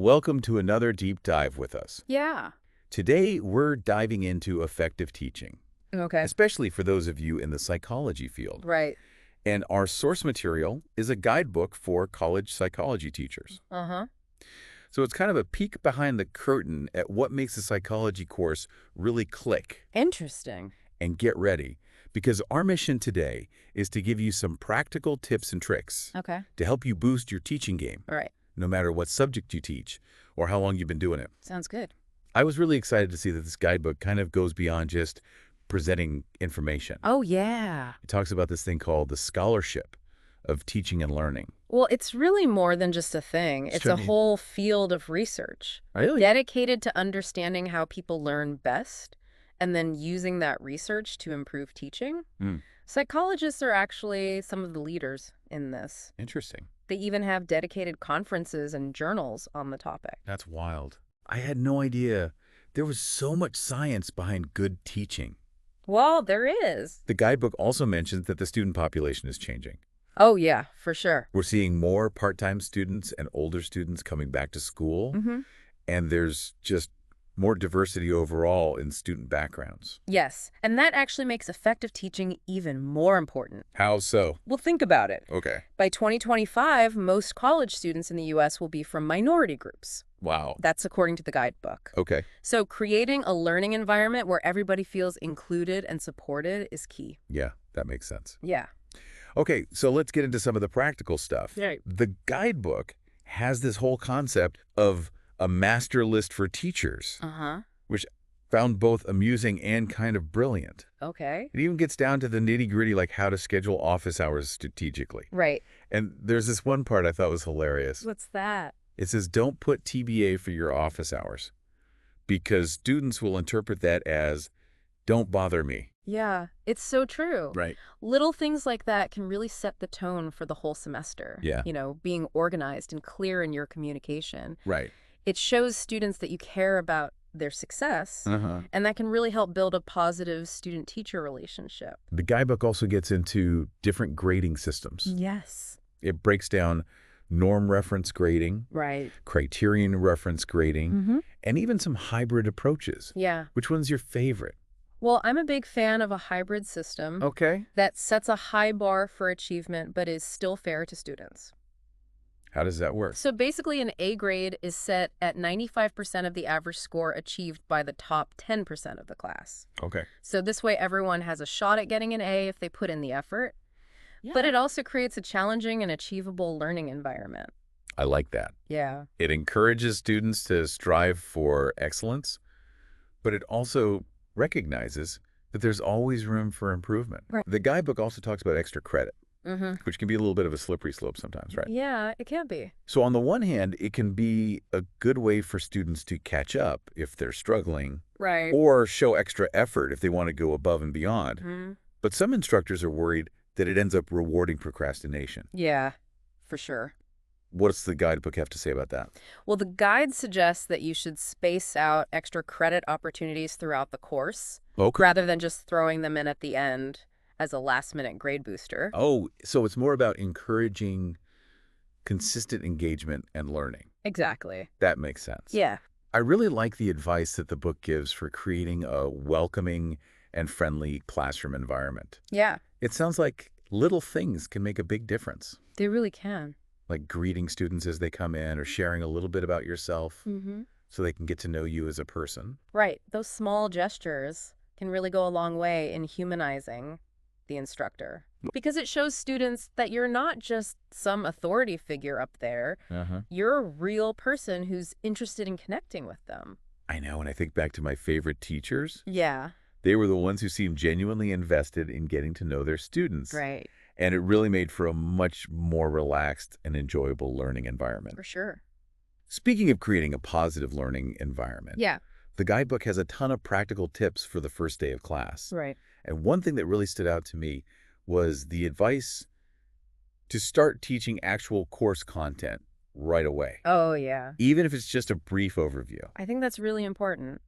welcome to another deep dive with us. Yeah. Today, we're diving into effective teaching, Okay. especially for those of you in the psychology field. Right. And our source material is a guidebook for college psychology teachers. Uh-huh. So it's kind of a peek behind the curtain at what makes a psychology course really click. Interesting. And get ready, because our mission today is to give you some practical tips and tricks Okay. to help you boost your teaching game, All right. no matter what subject you teach or how long you've been doing it. Sounds good. I was really excited to see that this guidebook kind of goes beyond just presenting information. Oh, yeah. It talks about this thing called the scholarship of teaching and learning. Well, it's really more than just a thing. It's a whole field of research Really? dedicated to understanding how people learn best and then using that research to improve teaching. Mm. Psychologists are actually some of the leaders in this. Interesting. They even have dedicated conferences and journals on the topic. That's wild. I had no idea there was so much science behind good teaching. Well, there is. The guidebook also mentions that the student population is changing. Oh, yeah, for sure. We're seeing more part-time students and older students coming back to school, and there's just more diversity overall in student backgrounds. Yes, and that actually makes effective teaching even more important. How so? Well, think about it. Okay. By 2025, most college students in the U.S. will be from minority groups. Wow. That's according to the guidebook. Okay. So creating a learning environment where everybody feels included and supported is key. Yeah, that makes sense. Yeah. Okay, so let's get into some of the practical stuff. Right. The guidebook has this whole concept of a master list for teachers, which found both amusing and kind of brilliant. Okay. It even gets down to the nitty-gritty, like how to schedule office hours strategically. Right. And there's this one part I thought was hilarious. What's that? It says, don't put TBA for your office hours, because students will interpret that as, don't bother me. Yeah, it's so true. Right. Little things like that can really set the tone for the whole semester. Yeah. You know, being organized and clear in your communication. Right. It shows students that you care about their success, and that can really help build a positive student-teacher relationship. The guidebook also gets into different grading systems. Yes. It breaks down norm reference grading, Right. criterion reference grading, and even some hybrid approaches. Yeah. Which one's your favorite? Well, I'm a big fan of a hybrid system Okay. that sets a high bar for achievement but is still fair to students. How does that work? So basically, an A grade is set at 95% of the average score achieved by the top 10% of the class. Okay. So this way, everyone has a shot at getting an A if they put in the effort. Yeah. But it also creates a challenging and achievable learning environment. I like that. Yeah. It encourages students to strive for excellence, but it also recognizes that there's always room for improvement. Right. The guidebook also talks about extra credit, which can be a little bit of a slippery slope sometimes, right? Yeah, it can be. So on the one hand, it can be a good way for students to catch up if they're struggling, Right. or show extra effort if they want to go above and beyond. But some instructors are worried that it ends up rewarding procrastination. Yeah, for sure. What's the guidebook have to say about that? Well, the guide suggests that you should space out extra credit opportunities throughout the course, rather than just throwing them in at the end as a last-minute grade booster. Oh, so it's more about encouraging consistent engagement and learning. Exactly. That makes sense. Yeah. I really like the advice that the book gives for creating a welcoming and friendly classroom environment. Yeah, It sounds like little things can make a big difference, they really can. like greeting students as they come in or sharing a little bit about yourself so they can get to know you as a person. Right. Those small gestures can really go a long way in humanizing the instructor, because it shows students that you're not just some authority figure up there. You're a real person who's interested in connecting with them. I know, and I think back to my favorite teachers. Yeah. They were the ones who seemed genuinely invested in getting to know their students. Right. And it really made for a much more relaxed and enjoyable learning environment. For sure. Speaking of creating a positive learning environment, Yeah. the guidebook has a ton of practical tips for the first day of class. Right. And one thing that really stood out to me was the advice to start teaching actual course content right away, Oh, yeah. even if it's just a brief overview. I think that's really important.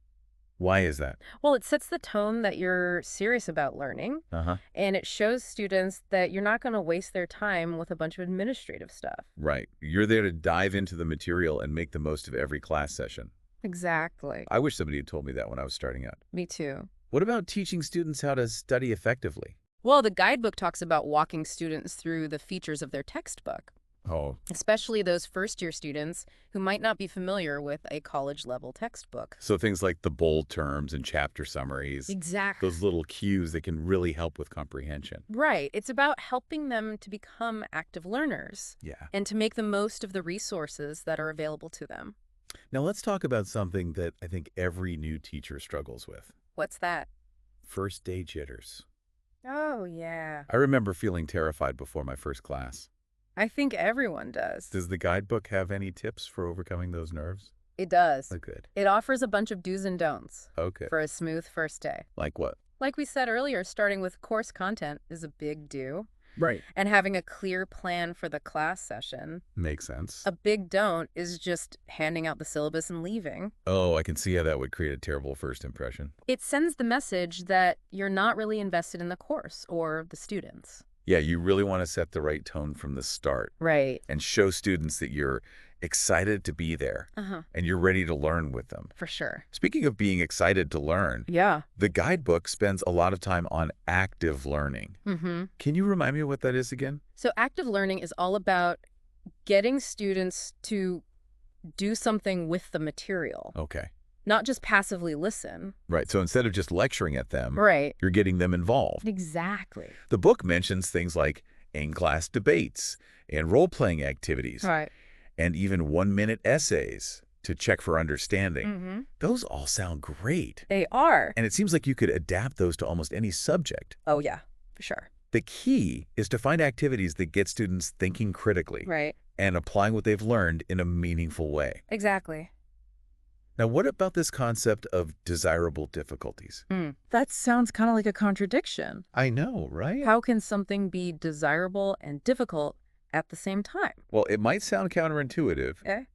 Why is that? Well, it sets the tone that you're serious about learning, Uh-huh. and it shows students that you're not going to waste their time with a bunch of administrative stuff. Right. You're there to dive into the material and make the most of every class session. Exactly. I wish somebody had told me that when I was starting out. Me too. What about teaching students how to study effectively? Well, the guidebook talks about walking students through the features of their textbook, Oh, especially those first-year students who might not be familiar with a college-level textbook. so things like the bold terms and chapter summaries, Exactly. those little cues that can really help with comprehension. Right. It's about helping them to become active learners Yeah. and to make the most of the resources that are available to them. Now let's talk about something that I think every new teacher struggles with. What's that? First day jitters. Oh, yeah. I remember feeling terrified before my first class. I think everyone does. Does the guidebook have any tips for overcoming those nerves? It does. Oh, good. It offers a bunch of do's and don'ts Okay. for a smooth first day. Like what? Like we said earlier, starting with course content is a big do, Right. and having a clear plan for the class session. Makes sense. A big don't is just handing out the syllabus and leaving. Oh, I can see how that would create a terrible first impression. It sends the message that you're not really invested in the course or the students. Yeah, you really want to set the right tone from the start Right. and show students that you're excited to be there and you're ready to learn with them. For sure. Speaking of being excited to learn, Yeah. the guidebook spends a lot of time on active learning. Can you remind me what that is again? So active learning is all about getting students to do something with the material, Okay. not just passively listen. Right. So instead of just lecturing at them, Right. you're getting them involved. Exactly. The book mentions things like in-class debates and role-playing activities Right. and even one-minute essays to check for understanding. Those all sound great. They are. And it seems like you could adapt those to almost any subject. Oh, yeah, for sure. The key is to find activities that get students thinking critically Right. and applying what they've learned in a meaningful way. Exactly. Now, what about this concept of desirable difficulties? That sounds kind of like a contradiction. I know, right? How can something be desirable and difficult at the same time? Well, it might sound counterintuitive, Okay.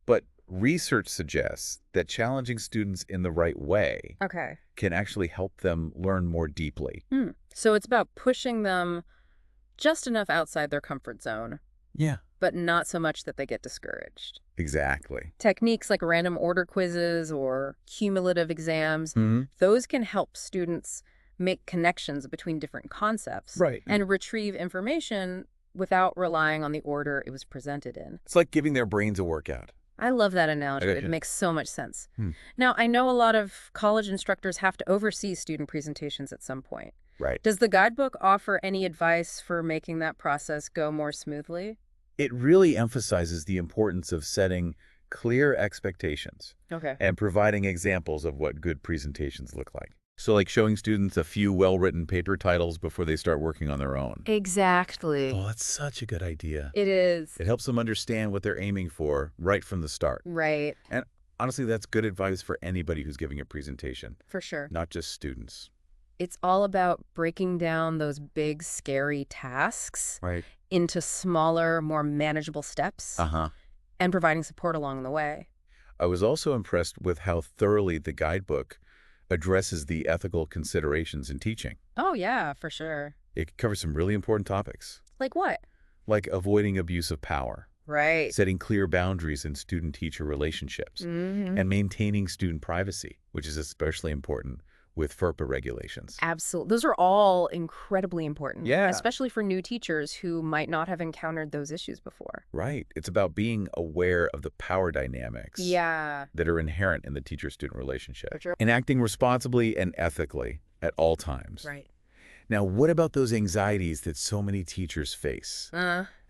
but research suggests that challenging students in the right way Okay. can actually help them learn more deeply. So it's about pushing them just enough outside their comfort zone, Yeah. but not so much that they get discouraged. Exactly. Techniques like random order quizzes or cumulative exams, those can help students make connections between different concepts Right. and retrieve information without relying on the order it was presented in. It's like giving their brains a workout. I love that analogy. I It gotcha. makes so much sense. Hmm. Now, I know a lot of college instructors have to oversee student presentations at some point. Right. Does the guidebook offer any advice for making that process go more smoothly? It really emphasizes the importance of setting clear expectations Okay. and providing examples of what good presentations look like. So like showing students a few well-written paper titles before they start working on their own. Exactly. Oh, that's such a good idea. It is. It helps them understand what they're aiming for right from the start. Right. And honestly, that's good advice for anybody who's giving a presentation, For sure. not just students. It's all about breaking down those big, scary tasks Right. into smaller, more manageable steps and providing support along the way. I was also impressed with how thoroughly the guidebook addresses the ethical considerations in teaching. Oh, yeah, for sure. It covers some really important topics, Like what? like avoiding abuse of power, Right. setting clear boundaries in student-teacher relationships, and maintaining student privacy, which is especially important with FERPA regulations. Absolutely. Those are all incredibly important. Yeah. Especially for new teachers who might not have encountered those issues before. Right. It's about being aware of the power dynamics Yeah. that are inherent in the teacher-student relationship For sure. and acting responsibly and ethically at all times. Right. Now, what about those anxieties that so many teachers face,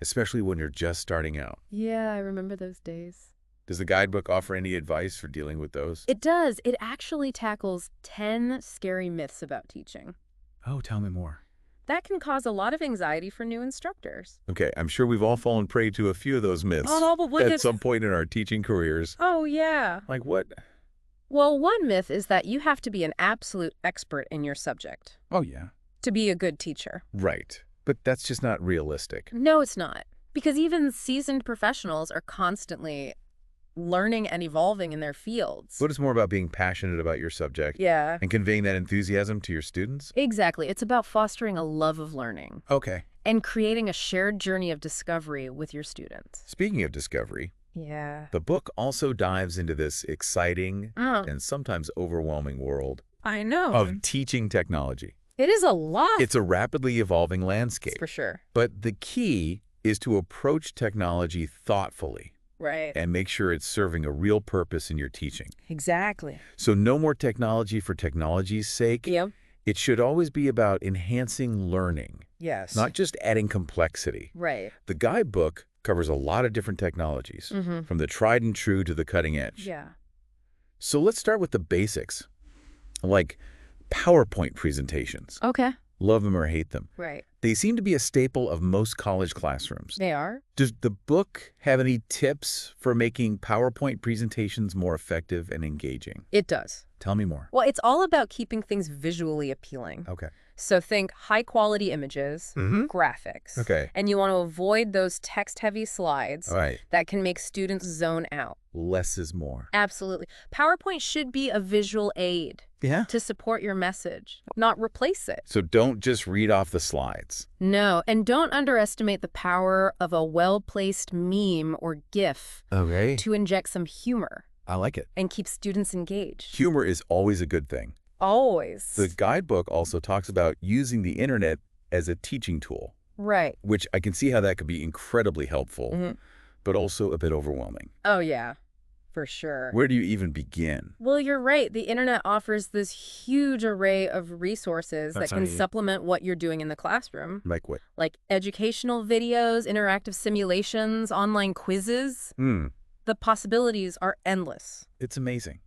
especially when you're just starting out? Yeah, I remember those days. Does the guidebook offer any advice for dealing with those? It does. It actually tackles 10 scary myths about teaching. Oh, tell me more. That can cause a lot of anxiety for new instructors. Okay, I'm sure we've all fallen prey to a few of those myths Oh, but what at if... some point in our teaching careers. Oh, yeah. Like what? Well, one myth is that you have to be an absolute expert in your subject Oh, yeah. to be a good teacher. Right. But that's just not realistic. No, it's not. Because even seasoned professionals are constantly learning and evolving in their fields. But it's more about being passionate about your subject. Yeah. And conveying that enthusiasm to your students? Exactly. It's about fostering a love of learning. Okay. And creating a shared journey of discovery with your students. Speaking of discovery, yeah, the book also dives into this exciting and sometimes overwhelming world I know. of teaching technology. It is a lot. It's a rapidly evolving landscape. For sure. But the key is to approach technology thoughtfully. Right. And make sure it's serving a real purpose in your teaching. Exactly. So no more technology for technology's sake. Yep. It should always be about enhancing learning. Yes. Not just adding complexity. Right. The guidebook covers a lot of different technologies, from the tried and true to the cutting edge. Yeah. So let's start with the basics, like PowerPoint presentations. Okay. Love them or hate them. Right. They seem to be a staple of most college classrooms. They are. Does the book have any tips for making PowerPoint presentations more effective and engaging? It does. Tell me more. Well, it's all about keeping things visually appealing. Okay. So think high-quality images, graphics. Okay. And you want to avoid those text-heavy slides that can make students zone out. Less is more. Absolutely. PowerPoint should be a visual aid to support your message, not replace it. So don't just read off the slides. No, and don't underestimate the power of a well-placed meme or GIF to inject some humor. I like it. And keep students engaged. Humor is always a good thing. Always. The guidebook also talks about using the internet as a teaching tool. Right. Which I can see how that could be incredibly helpful, but also a bit overwhelming. Oh, yeah. For sure. Where do you even begin? Well, you're right. The internet offers this huge array of resources that can supplement what you're doing in the classroom. Like what? Like educational videos, interactive simulations, online quizzes. The possibilities are endless. It's amazing.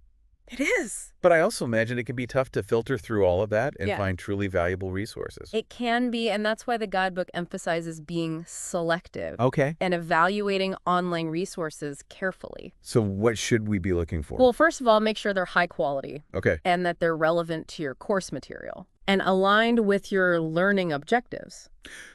It is. But I also imagine it can be tough to filter through all of that and find truly valuable resources. It can be, and that's why the guidebook emphasizes being selective. Okay. And evaluating online resources carefully. So what should we be looking for? Well, first of all, make sure they're high quality. Okay. And that they're relevant to your course material and aligned with your learning objectives.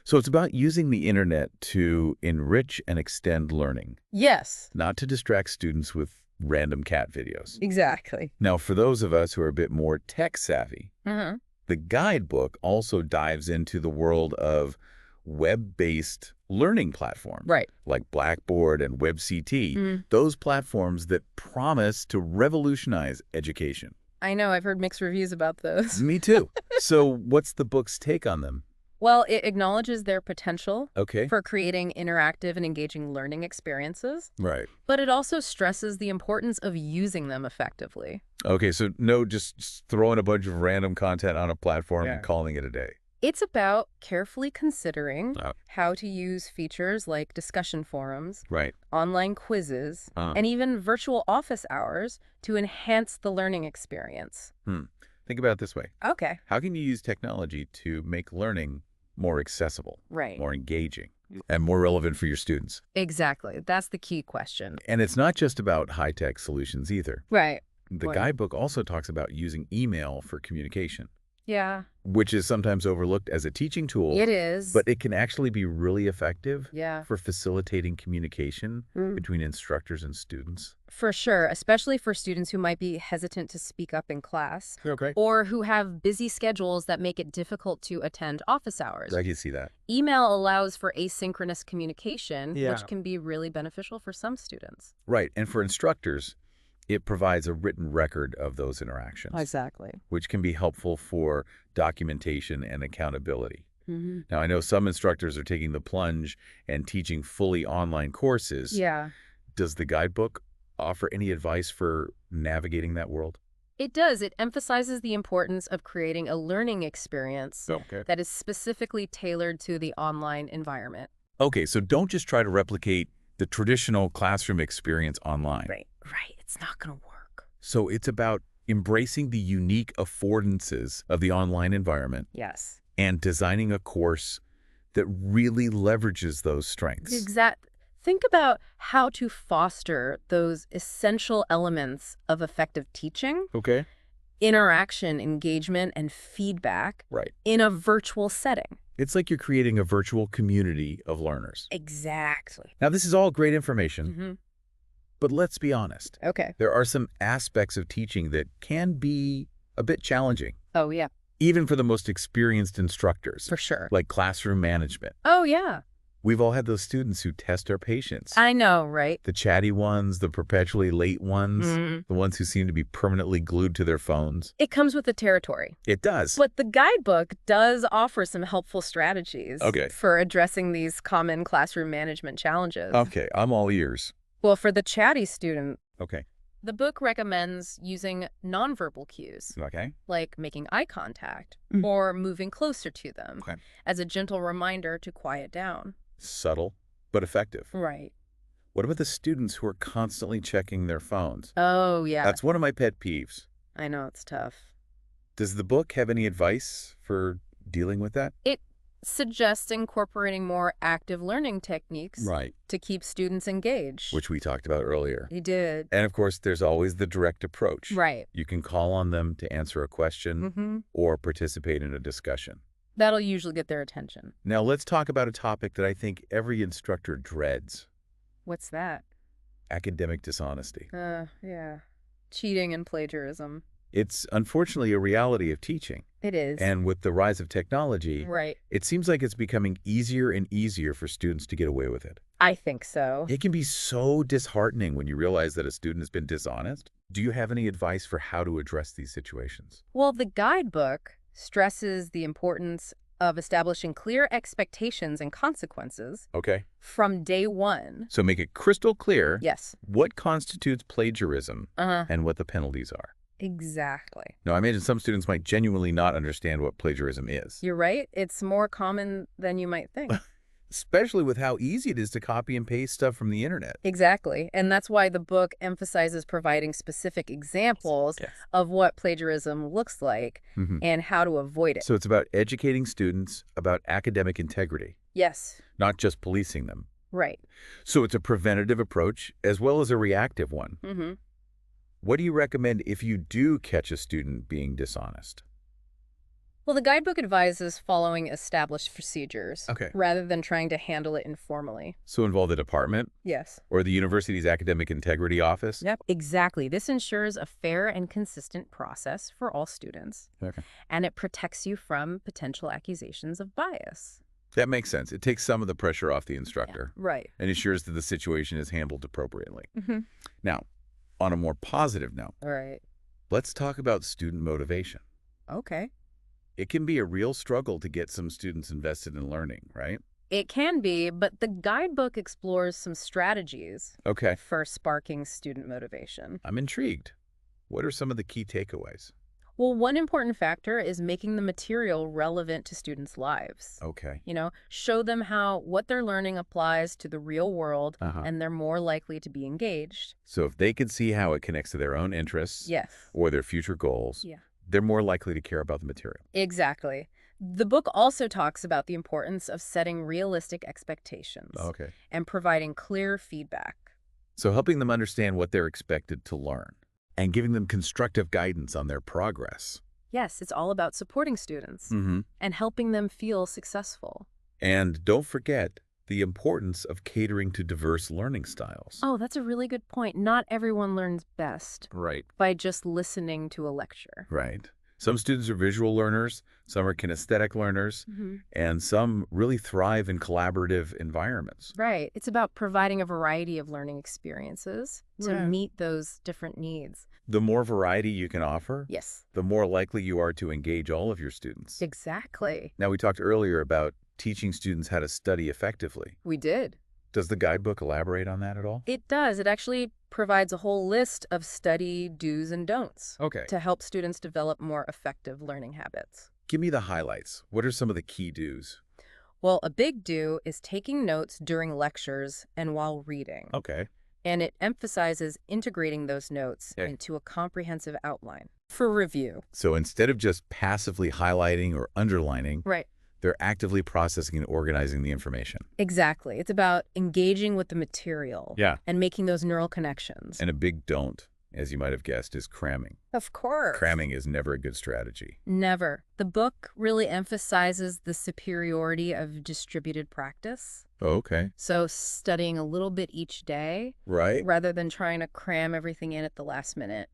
So it's about using the internet to enrich and extend learning. Yes. Not to distract students with random cat videos. Exactly. Now, for those of us who are a bit more tech savvy, the guidebook also dives into the world of web-based learning platforms. Right. Like Blackboard and WebCT, those platforms that promise to revolutionize education. I know, I've heard mixed reviews about those. Me too. So what's the book's take on them? Well, it acknowledges their potential Okay. for creating interactive and engaging learning experiences. Right. But it also stresses the importance of using them effectively. Okay, so no just throwing a bunch of random content on a platform and calling it a day. It's about carefully considering how to use features like discussion forums, online quizzes, and even virtual office hours to enhance the learning experience. Think about it this way. Okay. How can you use technology to make learning more accessible, more engaging, and more relevant for your students? Exactly. That's the key question. And it's not just about high-tech solutions either. Right. The guidebook also talks about using email for communication. Yeah. Which is sometimes overlooked as a teaching tool. It is. But it can actually be really effective for facilitating communication between instructors and students. For sure, especially for students who might be hesitant to speak up in class. Okay. Or who have busy schedules that make it difficult to attend office hours. I can see that. Email allows for asynchronous communication, which can be really beneficial for some students. Right. And for instructors, it provides a written record of those interactions. Exactly. Which can be helpful for documentation and accountability. Now, I know some instructors are taking the plunge and teaching fully online courses. Yeah. Does the guidebook offer any advice for navigating that world? It does. It emphasizes the importance of creating a learning experience that is specifically tailored to the online environment. Okay, so don't just try to replicate the traditional classroom experience online. Right. It's not going to work. So it's about embracing the unique affordances of the online environment. Yes. And designing a course that really leverages those strengths. Exactly. Think about how to foster those essential elements of effective teaching. Okay. Interaction, engagement, and feedback. Right. In a virtual setting. It's like you're creating a virtual community of learners. Exactly. Now, this is all great information. But let's be honest. Okay. There are some aspects of teaching that can be a bit challenging, Oh, yeah, even for the most experienced instructors, for sure. like classroom management. Oh, yeah. We've all had those students who test our patience. I know, right? The chatty ones, the perpetually late ones, the ones who seem to be permanently glued to their phones. It comes with the territory. It does. But the guidebook does offer some helpful strategies Okay. for addressing these common classroom management challenges. Okay, I'm all ears. Well, for the chatty student, Okay. the book recommends using nonverbal cues, Okay. like making eye contact or moving closer to them, Okay. as a gentle reminder to quiet down. Subtle, but effective. Right. What about the students who are constantly checking their phones? Oh, yeah. That's one of my pet peeves. I know, it's tough. Does the book have any advice for dealing with that? It suggests incorporating more active learning techniques Right. to keep students engaged. Which we talked about earlier. He did. And of course, there's always the direct approach. Right. You can call on them to answer a question or participate in a discussion. That'll usually get their attention. Now, let's talk about a topic that I think every instructor dreads. What's that? Academic dishonesty. Yeah. Cheating and plagiarism. It's unfortunately a reality of teaching. It is. And with the rise of technology, Right. it seems like it's becoming easier and easier for students to get away with it. I think so. It can be so disheartening when you realize that a student has been dishonest. Do you have any advice for how to address these situations? Well, the guidebook stresses the importance of establishing clear expectations and consequences Okay. from day one. So make it crystal clear Yes. what constitutes plagiarism Uh-huh. and what the penalties are. Exactly. Now, I imagine some students might genuinely not understand what plagiarism is, You're right. It's more common than you might think. especially with how easy it is to copy and paste stuff from the internet. Exactly. And that's why the book emphasizes providing specific examples Yes. of what plagiarism looks like and how to avoid it. So it's about educating students about academic integrity, Yes. not just policing them. Right. So it's a preventative approach as well as a reactive one. Mm-hmm. What do you recommend if you do catch a student being dishonest? Well, the guidebook advises following established procedures Okay. rather than trying to handle it informally. So involve the department Yes. or the university's academic integrity office? Yep. Exactly. This ensures a fair and consistent process for all students, Okay. and it protects you from potential accusations of bias. That makes sense. It takes some of the pressure off the instructor Right. and ensures that the situation is handled appropriately. Mm-hmm. Now, on a more positive note, All right. let's talk about student motivation. Okay. It can be a real struggle to get some students invested in learning, right? It can be, but the guidebook explores some strategies Okay. for sparking student motivation. I'm intrigued. What are some of the key takeaways? Well, one important factor is making the material relevant to students' lives. Okay. Show them how what they're learning applies to the real world, Uh-huh. and they're more likely to be engaged. So if they can see how it connects to their own interests Yes. or their future goals, Yeah. they're more likely to care about the material. Exactly. The book also talks about the importance of setting realistic expectations Okay. and providing clear feedback. So helping them understand what they're expected to learn and giving them constructive guidance on their progress. Yes, it's all about supporting students and helping them feel successful. And don't forget the importance of catering to diverse learning styles. Oh, that's a really good point. Not everyone learns best Right. by just listening to a lecture. Right. Some students are visual learners, some are kinesthetic learners, and some really thrive in collaborative environments. Right. It's about providing a variety of learning experiences to Right. meet those different needs. The more variety you can offer, Yes, the more likely you are to engage all of your students. exactly. Now, we talked earlier about teaching students how to study effectively. We did. Does the guidebook elaborate on that at all? It does. It actually provides a whole list of study do's and don'ts Okay. to help students develop more effective learning habits. Give me the highlights. What are some of the key do's? Well, a big do is taking notes during lectures and while reading. Okay. And it emphasizes integrating those notes Okay. into a comprehensive outline for review. So instead of just passively highlighting or underlining, Right. they're actively processing and organizing the information. Exactly. It's about engaging with the material Yeah. and making those neural connections. And a big don't, as you might have guessed, is cramming. Of course. Cramming is never a good strategy. Never. The book really emphasizes the superiority of distributed practice. Oh, okay. So studying a little bit each day Right. rather than trying to cram everything in at the last minute.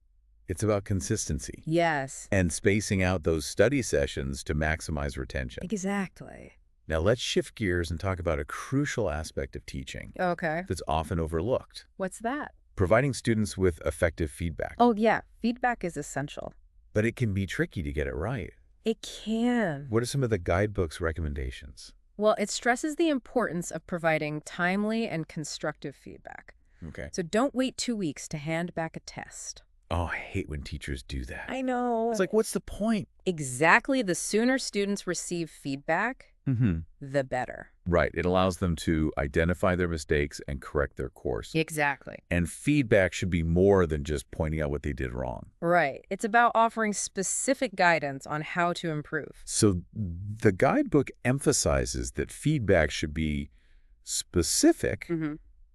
It's about consistency Yes. and spacing out those study sessions to maximize retention. Exactly. Now let's shift gears and talk about a crucial aspect of teaching Okay. that's often overlooked: What's that? providing students with effective feedback. Oh, yeah. Feedback is essential. But it can be tricky to get it right. It can. What are some of the guidebook's recommendations? Well, it stresses the importance of providing timely and constructive feedback. Okay. So don't wait 2 weeks to hand back a test. Oh, I hate when teachers do that. I know. It's like, what's the point? Exactly. The sooner students receive feedback, the better. Right. It allows them to identify their mistakes and correct their course. Exactly. And feedback should be more than just pointing out what they did wrong. Right. It's about offering specific guidance on how to improve. So the guidebook emphasizes that feedback should be specific,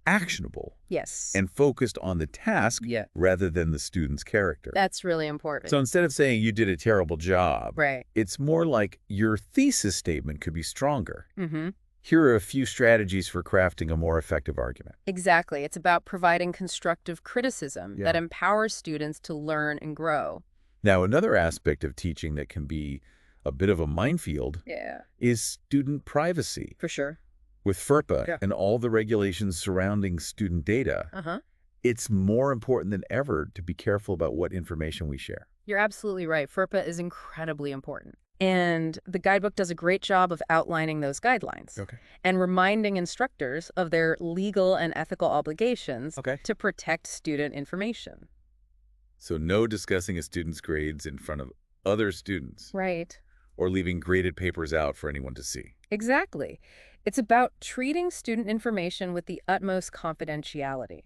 actionable, Yes. and focused on the task rather than the student's character. That's really important. So instead of saying you did a terrible job, right. it's more like your thesis statement could be stronger. Here are a few strategies for crafting a more effective argument. Exactly. It's about providing constructive criticism that empowers students to learn and grow. Now, another aspect of teaching that can be a bit of a minefield is student privacy. For sure. With FERPA and all the regulations surrounding student data, it's more important than ever to be careful about what information we share. You're absolutely right. FERPA is incredibly important. And the guidebook does a great job of outlining those guidelines and reminding instructors of their legal and ethical obligations to protect student information. So no discussing a student's grades in front of other students. Right. Or leaving graded papers out for anyone to see. Exactly. It's about treating student information with the utmost confidentiality.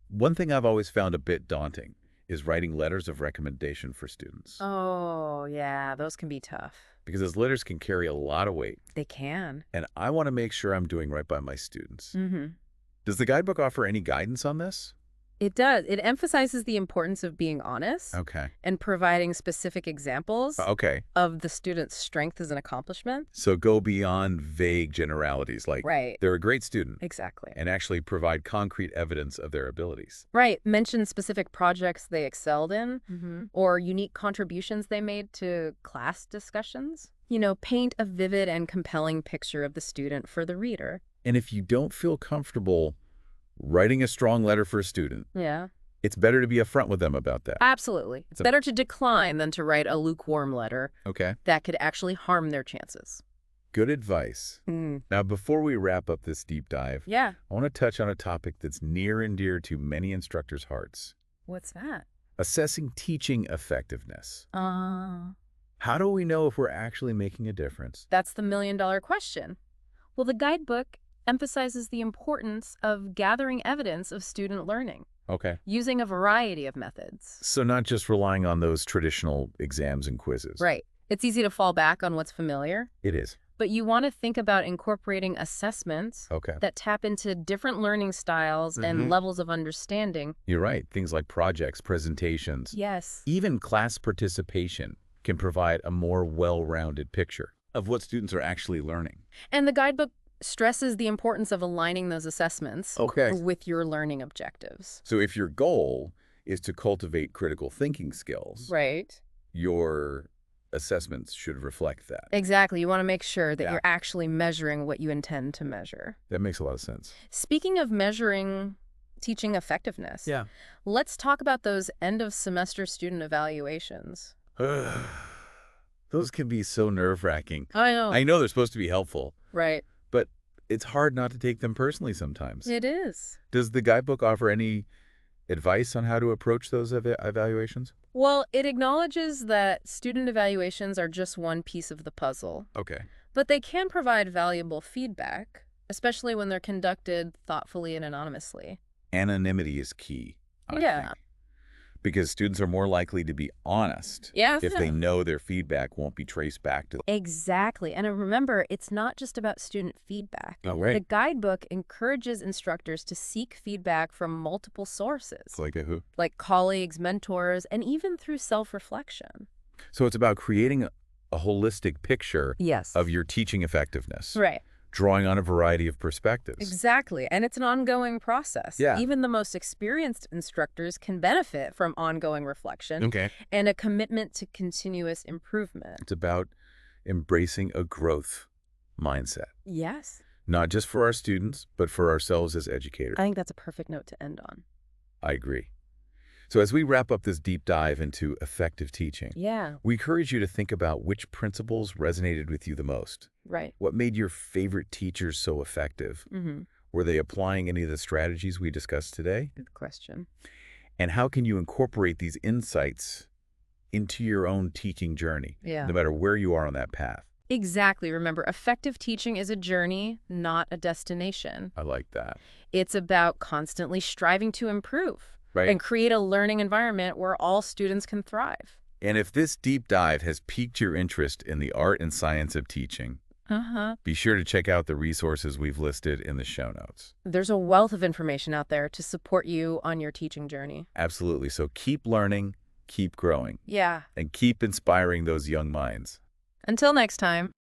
One thing I've always found a bit daunting is writing letters of recommendation for students. Oh, yeah, those can be tough. Because those letters can carry a lot of weight. They can. And I want to make sure I'm doing right by my students. Does the guidebook offer any guidance on this? It does. It emphasizes the importance of being honest and providing specific examples of the student's strengths and accomplishments. So go beyond vague generalities like they're a great student. Exactly. And actually provide concrete evidence of their abilities. Right. Mention specific projects they excelled in or unique contributions they made to class discussions. You know, paint a vivid and compelling picture of the student for the reader. And if you don't feel comfortable writing a strong letter for a student, it's better to be upfront with them about that. Absolutely. It's better to decline than to write a lukewarm letter that could actually harm their chances. Good advice. Now, before we wrap up this deep dive, I want to touch on a topic that's near and dear to many instructors' hearts. What's that? Assessing teaching effectiveness. How do we know if we're actually making a difference? That's the million-dollar question. Well, the guidebook emphasizes the importance of gathering evidence of student learning. Using a variety of methods. So not just relying on those traditional exams and quizzes. Right. It's easy to fall back on what's familiar. It is. But you want to think about incorporating assessments that tap into different learning styles and levels of understanding. You're right. Things like projects, presentations. Yes. Even class participation can provide a more well-rounded picture of what students are actually learning. And the guidebook stresses the importance of aligning those assessments with your learning objectives. So if your goal is to cultivate critical thinking skills, your assessments should reflect that. Exactly. You want to make sure that you're actually measuring what you intend to measure. That makes a lot of sense. Speaking of measuring teaching effectiveness, let's talk about those end-of-semester student evaluations. Those can be so nerve-wracking. I know. I know they're supposed to be helpful. Right. But it's hard not to take them personally sometimes. It is. Does the guidebook offer any advice on how to approach those evaluations? Well, it acknowledges that student evaluations are just one piece of the puzzle. But they can provide valuable feedback, especially when they're conducted thoughtfully and anonymously. Anonymity is key, I think. Because students are more likely to be honest if they know their feedback won't be traced back to them. Exactly. And remember, it's not just about student feedback. The guidebook encourages instructors to seek feedback from multiple sources. Like who? Like colleagues, mentors, and even through self-reflection. So it's about creating a holistic picture of your teaching effectiveness. Right. drawing on a variety of perspectives. Exactly. And it's an ongoing process. Yeah. Even the most experienced instructors can benefit from ongoing reflection and a commitment to continuous improvement. It's about embracing a growth mindset. Yes. Not just for our students, but for ourselves as educators. I think that's a perfect note to end on. I agree. So as we wrap up this deep dive into effective teaching, we encourage you to think about which principles resonated with you the most. Right. What made your favorite teachers so effective? Were they applying any of the strategies we discussed today? Good question. And how can you incorporate these insights into your own teaching journey, no matter where you are on that path? Exactly. Remember, effective teaching is a journey, not a destination. I like that. It's about constantly striving to improve. And create a learning environment where all students can thrive. And if this deep dive has piqued your interest in the art and science of teaching, be sure to check out the resources we've listed in the show notes. There's a wealth of information out there to support you on your teaching journey. Absolutely. So keep learning, keep growing. Yeah. And keep inspiring those young minds. Until next time.